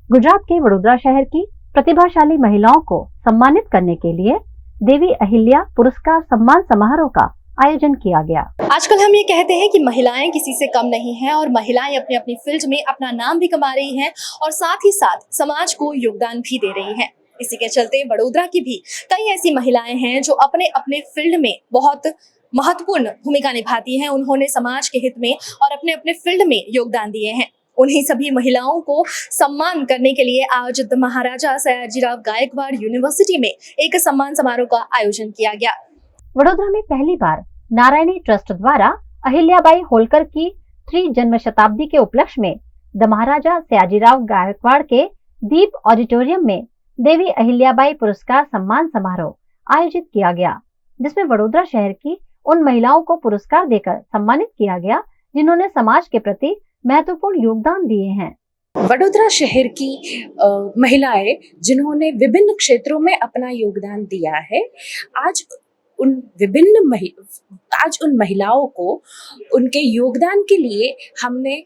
गुजरात के वडोदरा शहर की प्रतिभाशाली महिलाओं को सम्मानित करने के लिए देवी अहिल्या पुरस्कार सम्मान समारोह का आयोजन किया गया। आजकल हम ये कहते हैं कि महिलाएं किसी से कम नहीं हैं और महिलाएं अपनी अपनी फील्ड में अपना नाम भी कमा रही हैं और साथ ही साथ समाज को योगदान भी दे रही हैं। इसी के चलते वडोदरा की भी कई ऐसी महिलाएं हैं जो अपने अपने फील्ड में बहुत महत्वपूर्ण भूमिका निभाती हैं। उन्होंने समाज के हित में और अपने अपने फील्ड में योगदान दिए हैं। उन्हीं सभी महिलाओं को सम्मान करने के लिए आज महाराजा सयाजीराव गायकवाड़ यूनिवर्सिटी में एक सम्मान समारोह का आयोजन किया गया। वडोदरा में पहली बार नारायणी ट्रस्ट द्वारा अहिल्याबाई होलकर की 3 जन्म शताब्दी के उपलक्ष्य में द महाराजा सयाजीराव गायकवाड़ के दीप ऑडिटोरियम में देवी अहिल्याबाई पुरस्कार सम्मान समारोह आयोजित किया गया, जिसमें वडोदरा शहर की उन महिलाओं को पुरस्कार देकर सम्मानित किया गया जिन्होंने समाज के प्रति महत्वपूर्ण योगदान दिए हैं। वडोदरा शहर की महिलाएं जिन्होंने विभिन्न क्षेत्रों में अपना योगदान दिया है, आज उन महिलाओं को उनके योगदान के लिए हमने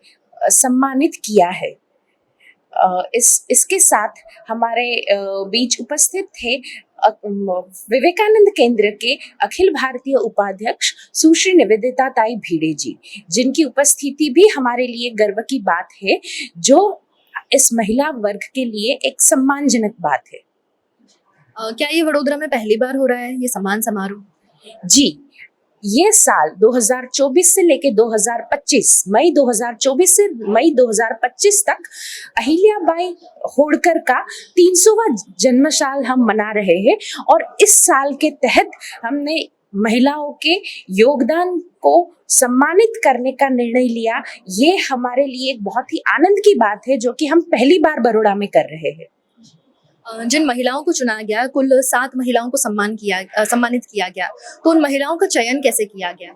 सम्मानित किया है। इसके साथ हमारे बीच उपस्थित थे विवेकानंद केंद्र के अखिल भारतीय उपाध्यक्ष सुश्री निवेदिता ताई भिड़े जी, जिनकी उपस्थिति भी हमारे लिए गर्व की बात है, जो इस महिला वर्ग के लिए एक सम्मानजनक बात है। क्या ये वडोदरा में पहली बार हो रहा है ये सम्मान समारोह? जी, ये साल 2024 से लेके 2025 मई 2024 से मई 2025 तक अहिल्याबाई होलकर का 300वां जन्म साल हम मना रहे हैं और इस साल के तहत हमने महिलाओं के योगदान को सम्मानित करने का निर्णय लिया। ये हमारे लिए एक बहुत ही आनंद की बात है, जो कि हम पहली बार बड़ौदा में कर रहे हैं। जिन महिलाओं को चुना गया, कुल 7 महिलाओं को सम्मानित किया गया, तो उन महिलाओं का चयन कैसे किया गया?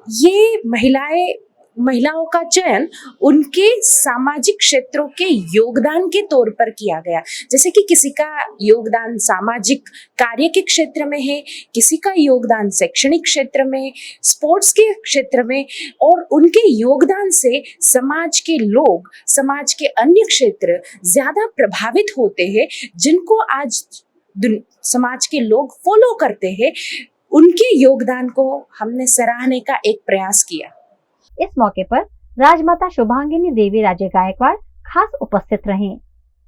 ये महिलाओं का चयन उनके सामाजिक क्षेत्रों के योगदान के तौर पर किया गया। जैसे कि किसी का योगदान सामाजिक कार्य के क्षेत्र में है, किसी का योगदान शैक्षणिक क्षेत्र में, स्पोर्ट्स के क्षेत्र में, और उनके योगदान से समाज के लोग, समाज के अन्य क्षेत्र ज्यादा प्रभावित होते हैं, जिनको आज समाज के लोग फॉलो करते हैं। उनके योगदान को हमने सराहने का एक प्रयास किया। इस मौके पर राजमाता शुभांगिनी देवी राजे गायकवाड़ खास उपस्थित रहीं।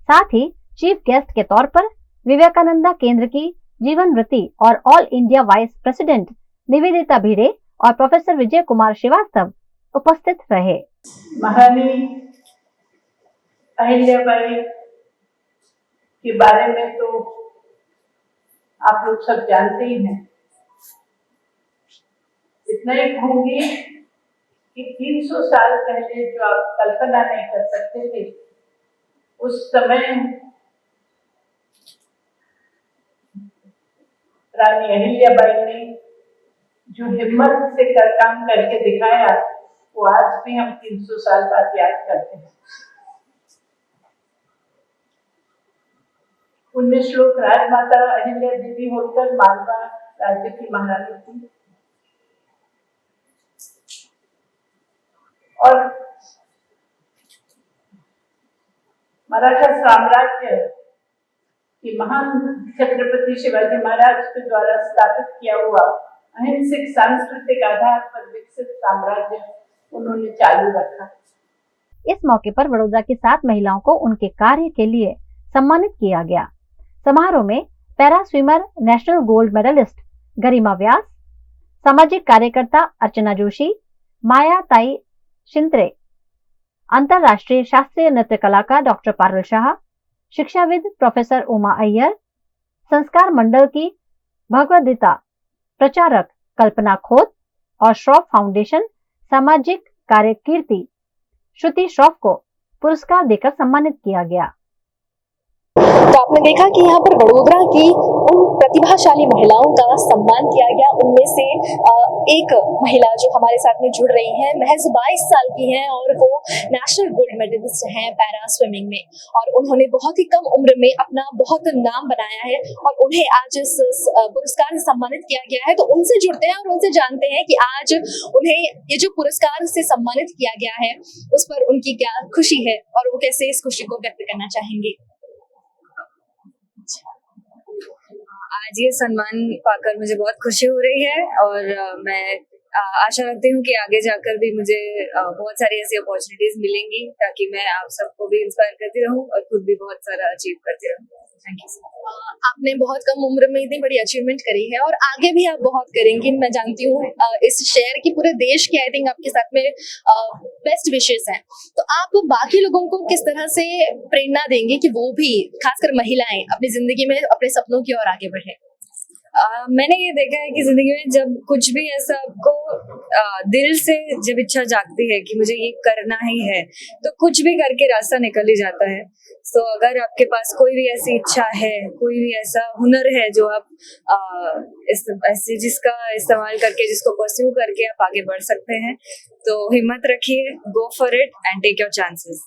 साथ ही चीफ गेस्ट के तौर पर विवेकानंदा केंद्र की जीवन वृत्ति और all India vice president Nivedita Bhide और प्रोफेसर विजय कुमार श्रीवास्तव उपस्थित रहे। महारानी अहिल्याबाई के बारे में तो आप लोग सब जानते ही हैं। इतना ही कहूंगी कि 300 साल पहले जो आप कल्पना नहीं कर सकते थे, उस समय रानी अहिल्याबाई ने जो हिम्मत से काम करके दिखाया, वो आज भी हम 300 साल बाद याद करते हैं। 19 श्लोक राजमाता अहिल्या देवी होलकर मालवा राज्य की महारानी थी और मराठा साम्राज्य के महान छत्रपति शिवाजी महाराज के द्वारा स्थापित किया हुआ अहिंसक सांस्कृतिक आधार पर विकसित साम्राज्य उन्होंने चालू रखा। इस मौके पर वडोदरा की 7 महिलाओं को उनके कार्य के लिए सम्मानित किया गया। समारोह में para swimmer national gold medallist Garima Vyas, सामाजिक कार्यकर्ता अर्चना जोशी, माया ताई शिंत्रे, अंतरराष्ट्रीय शास्त्रीय नृत्य कलाकार डॉक्टर पारुल शाह, शिक्षाविद प्रोफेसर उमा अय्यर, संस्कार मंडल की भगवद्गीता प्रचारक कल्पना खोत और श्रॉफ फाउंडेशन सामाजिक कार्य कीर्ति श्रुति श्रॉफ को पुरस्कार देकर सम्मानित किया गया। तो आपने देखा कि यहाँ पर वडोदरा की उन प्रतिभाशाली महिलाओं का सम्मान किया गया। उनमें से एक महिला जो हमारे साथ में जुड़ रही है, महज 22 साल की हैं और वो नेशनल गोल्ड मेडलिस्ट हैं पैरा स्विमिंग में, और उन्होंने बहुत ही कम उम्र में अपना बहुत नाम बनाया है और उन्हें आज इस पुरस्कार से सम्मानित किया गया है। तो उनसे जुड़ते हैं और उनसे जानते हैं कि आज उन्हें ये जो पुरस्कार से सम्मानित किया गया है उस पर उनकी क्या खुशी है और वो कैसे इस खुशी को व्यक्त करना चाहेंगे। आज ये सम्मान पाकर मुझे बहुत खुशी हो रही है और मैं आशा रखती हूँ कि आगे जाकर भी मुझे बहुत सारी ऐसी अपॉर्चुनिटीज मिलेंगी ताकि मैं आप सबको भी इंस्पायर करती रहूँ और खुद भी बहुत सारा अचीव करती रहूँ। Thank you. आपने बहुत कम उम्र में इतनी बड़ी अचीवमेंट करी है और आगे भी आप बहुत करेंगी, मैं जानती हूँ। इस शहर की, पूरे देश के आई थिंक आपके साथ में बेस्ट विशेस हैं। तो आप बाकी लोगों को किस तरह से प्रेरणा देंगे कि वो भी, खासकर महिलाएं, अपनी जिंदगी में अपने सपनों की ओर आगे बढ़े? मैंने ये देखा है कि जिंदगी में जब कुछ भी ऐसा आपको दिल से जब इच्छा जागती है कि मुझे ये करना ही है तो कुछ भी करके रास्ता निकल ही जाता है। तो अगर आपके पास कोई भी ऐसी इच्छा है, कोई भी ऐसा हुनर है जो आप जिसका इस्तेमाल करके, जिसको परस्यू करके आप आगे बढ़ सकते हैं, तो हिम्मत रखिए, go for it and take your chances.